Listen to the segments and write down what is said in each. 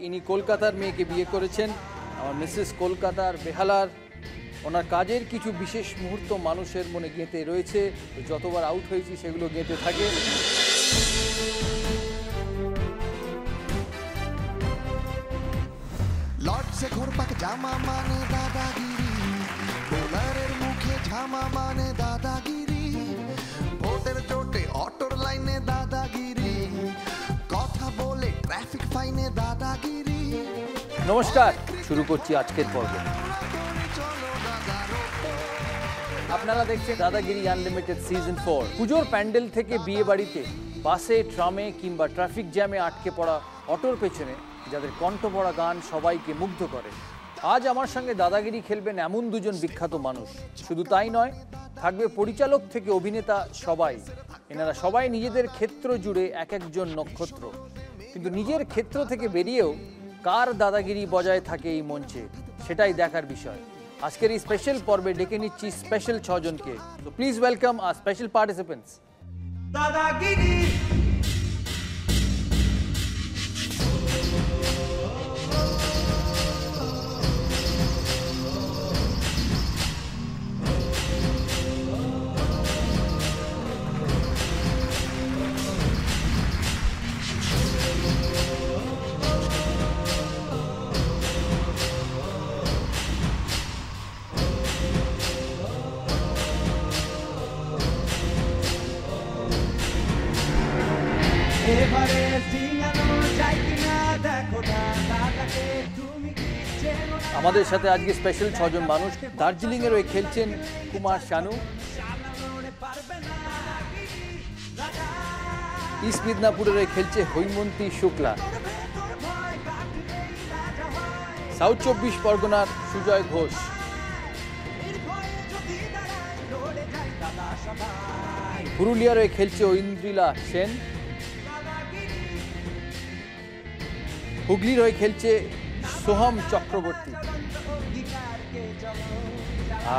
ইনি কলকাতার মেয়েকে বিয়ে করেছেন। আমার মিসেস কলকাতার বেহালার। ওনার কাজের কিছু বিশেষ মুহূর্ত মানুষের মনে গেঁথে রয়েছে। যতবার আউট হয়েছি সেগুলো গেঁথে থাকে। লর্ডসে ঘোরপাক জামা মানে দাদাগিরি, বোলারের মুখে ঝামা মানে দাদাগিরি, ভোটের চোটে অটোর লাইনে দাদাগিরি, কথা বলে ট্রাফিক ফাইনে দাদাগিরি। নমস্কার, শুরু করছি আজকের পর্ব। আপনারা দেখছেন দাদাগিরি আনলিমিটেড সিজন 4। পুজোর প্যান্ডেল থেকে বিয়ে বাড়িতে, বাসে, ট্রামে কিংবা ট্রাফিক জ্যামে আটকে পড়া অটোর পেছনে যাদের কণ্ঠ পড়া গান সবাইকে মুগ্ধ করে। আজ আমার সঙ্গে দাদাগিরি খেলবেন এমন দুজন বিখ্যাত মানুষ। শুধু তাই নয়, থাকবে পরিচালক থেকে অভিনেতা সবাই। এনারা সবাই নিজেদের ক্ষেত্র জুড়ে এক একজন নক্ষত্র, কিন্তু নিজের ক্ষেত্র থেকে বেরিয়েও কার দাদাগিরি বজায় থাকে এই মঞ্চে, সেটাই দেখার বিষয়। আজকের এই স্পেশাল পর্বে ডেকে নিচ্ছি স্পেশাল 6 জনকে। তো প্লিজ ওয়েলকাম আর স্পেশাল পার্টিসিপেন্টস। দাদাগিরি এবারে সিঙ্গানো যায় কিনা দেখো না, দাদাকে তুমি কি চেনো না? আমাদের সাথে আজকে স্পেশাল 6 জন মানুষ। দার্জিলিং এর হয়ে খেলছেন কুমার শানু, ইস্ট মিদনাপুরের হয়ে খেলছে হৈমন্তী শুক্লা, সাউথ 24 পরগনার সুজয় ঘোষ, পুরুলিয়ার হয়ে খেলছে ঐন্দ্রিলা সেন, হুগলির হয়ে খেলছে সোহম চক্রবর্তী,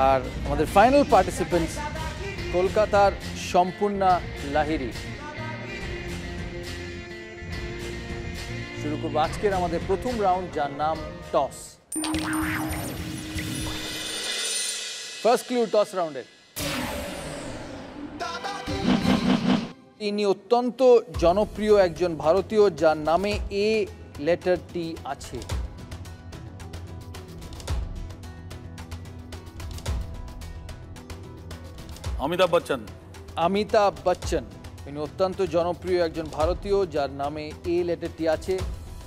আর আমাদের ফাইনাল পার্টিসিপেন্টস কলকাতার সম্পূর্ণা লাহিড়ী। শুরু করবো আজকের আমাদের প্রথম রাউন্ড, যার নাম টস। ফার্স্ট ক্লু টস রাউন্ডের। ইনি অত্যন্ত জনপ্রিয় একজন ভারতীয় যার নামে এ লেটারটি আছে। অমিতাভ বচ্চন। অমিতাভ বচ্চন। ইনি অত্যন্ত জনপ্রিয় একজন ভারতীয় যার নামে এ লেটারটি আছে।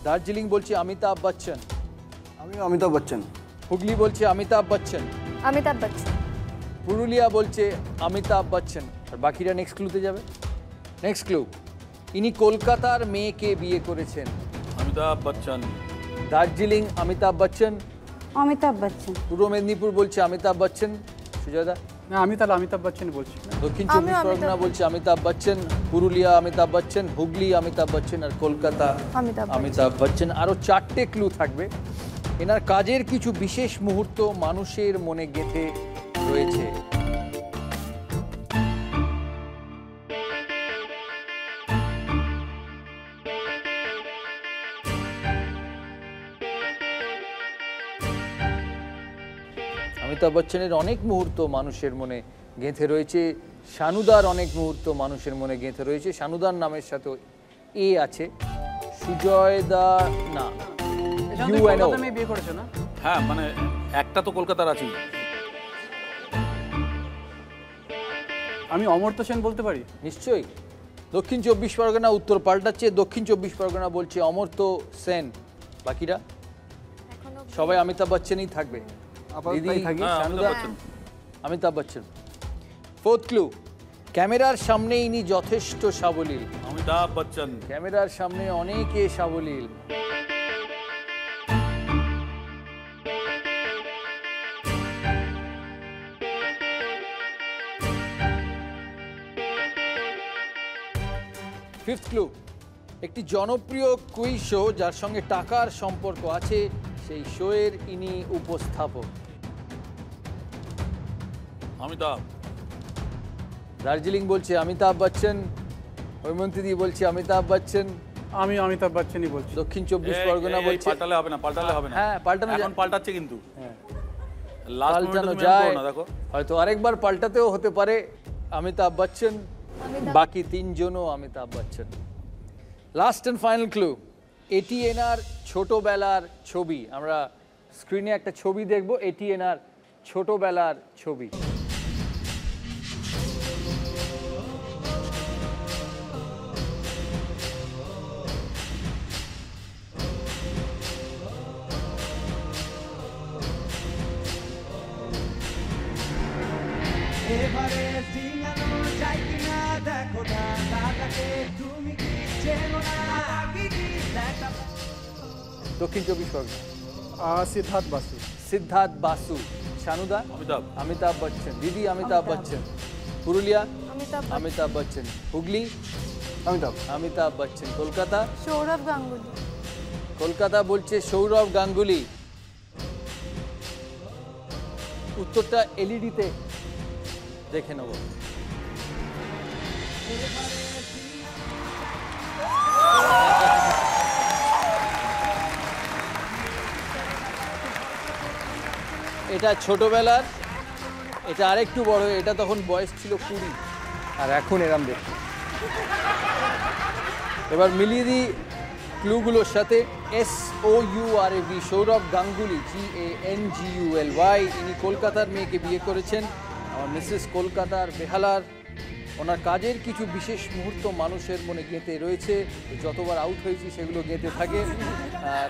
দার্জিলিং বলছে অমিতাভ বচ্চন। আমি অমিতাভ বচ্চন। হুগলি বলছে অমিতাভ বচ্চন। অমিতাভ বচ্চন। পুরুলিয়া বলছে অমিতাভ বচ্চন। আর বাকিরা নেক্সট ক্লুতে যাবে। নেক্সট ক্লু, ইনি কলকাতার মেয়েকে বিয়ে করেছেন। অমিতাভ বচ্চন। দার্জিলিং অমিতাভ বচ্চন। অমিতাভ বচ্চন। পূর্ব মেদিনীপুর বলছে অমিতাভ বচ্চন। সুজয়দা? না, আমি তাহলে অমিতাভ বচ্চন বলছি। দক্ষিণ আমিও 24 পরগনা অমিতাভ বলছে অমিতাভ বচ্চন, পুরুলিয়া অমিতাভ বচ্চন, হুগলি অমিতাভ বচ্চন, আর কলকাতা অমিতাভ বচ্চন। আরও 4টে ক্লু থাকবে। এনার কাজের কিছু বিশেষ মুহূর্ত মানুষের মনে গেঁথে রয়েছে। অমিতাভ বচ্চনের অনেক মুহূর্ত মানুষের মনে গেঁথে রয়েছে। শানুদার অনেক মুহূর্ত মানুষের মনে গেঁথে রয়েছে। শানুদার নামের সাথে এ আছে। সুজয়দা না, ইউএনও। তুমি বিয়ে করেছো না? হ্যাঁ, মানে একটা তো কলকাতার আছেই। আমি অমর্ত্য সেন বলতে পারি? নিশ্চয়ই। দক্ষিণ 24 পরগনা উত্তর পাল্টাচ্ছে। দক্ষিণ 24 পরগনা বলছে অমর্ত্য সেন। বাকিরা সবাই অমিতাভ বচ্চনই থাকবে। দিদি, শানুদা, অমিতাভ বচ্চন। ফোর্থ ক্লু, ক্যামেরার সামনে ইনি যথেষ্ট সাবলীল। অমিতাভ বচ্চন। ক্যামেরার সামনে অনেকে সাবলীল। ফিফথ ক্লু, একটি জনপ্রিয় কুইজ শো যার সঙ্গে টাকার সম্পর্ক আছে, সেই শোয়ের ইনি উপস্থাপক। অমিতাভ। দার্জিলিং বলছে অমিতাভ বচ্চন, হৈমন্তী দি বলছে অমিতাভ বচ্চন, আমি অমিতাভ বচ্চনই বলছি। দক্ষিণ 24 এই, পরগনা এই, বলছে পাল্টালে হবে না, পাল্টালে হবে না। হ্যাঁ, পাল্টানো এখন যায়। পাল্টাচ্ছে কিন্তু। হ্যাঁ, লাস্ট পাল্টানো মোমেন্টে যায়, না, দেখো। হয়তো আরেকবার পাল্টাতেও হতে পারে। অমিতাভ বচ্চন, বাকি তিনজনও Amitabh Bachchan. Last and final clue, এটি এনার ছোটবেলার ছবি। আমরা স্ক্রিনে একটা ছবি দেখব, এটি এনার ছোটবেলার ছবি। এবারে সিঙ্গানো যায় কিনা দেখো না দাদাকে তুমি কি চেনো না গিরি দেখা দক্ষিণ 24 পরগনা। সিদ্ধার্থ বাসু। সিদ্ধার্থ বাসু। শানুদা? অমিতাভ। অমিতাভ বচ্চন। দিদি? অমিতাভ বচ্চন। পুরুলিয়া? অমিতাভ অমিতাভ বচ্চন। হুগলি? অমিতাভ। অমিতাভ বচ্চন। কলকাতা? সৌরভ গাঙ্গুলি। কলকাতা বলছে সৌরভ গাঙ্গুলি। উত্তরটা এলইডিতে দেখে নেব। এটা ছোটবেলার, এটা আরেকটু বড়, এটা তখন বয়স ছিল 20 আর এখন এরম দেখতে। এবার মিলিয়ে দিই ক্লুগুলোর সাথে। SOURAV, Sourav Ganguly, GANGULY। ইনি কলকাতার মেয়েকে বিয়ে করেছেন। আমার মিসেস কলকাতার বেহালার। ওনার কাজের কিছু বিশেষ মুহূর্ত মানুষের মনে গেঁথে রয়েছে। যতবার আউট হয়েছি সেগুলো গেঁথে থাকে। আর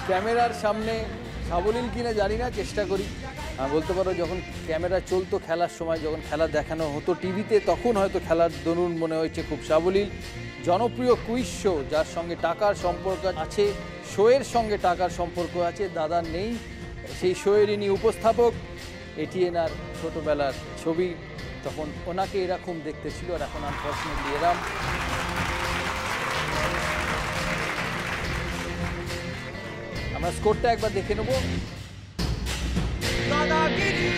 ক্যামেরার সামনে সাবলীল কিনা জানি না, চেষ্টা করি। বলতে পারো যখন ক্যামেরা চলতো খেলার সময়, যখন খেলা দেখানো হতো টিভিতে, তখন হয়তো খেলার দরুন মনে হয়েছে খুব সাবলীল। জনপ্রিয় কুইজ শো যার সঙ্গে টাকার সম্পর্ক আছে, শোয়ের সঙ্গে টাকার সম্পর্ক আছে, দাদার নেই, সেই শোয়ের ইনি উপস্থাপক। এটি এনার ছোটবেলার ছবি, তখন ওনাকে এরকম দেখতে ছিল, আর এখন আনফর্চুনেটলি এরাম। আমরা স্কোরটা একবার দেখে নেব। দাদাগিরি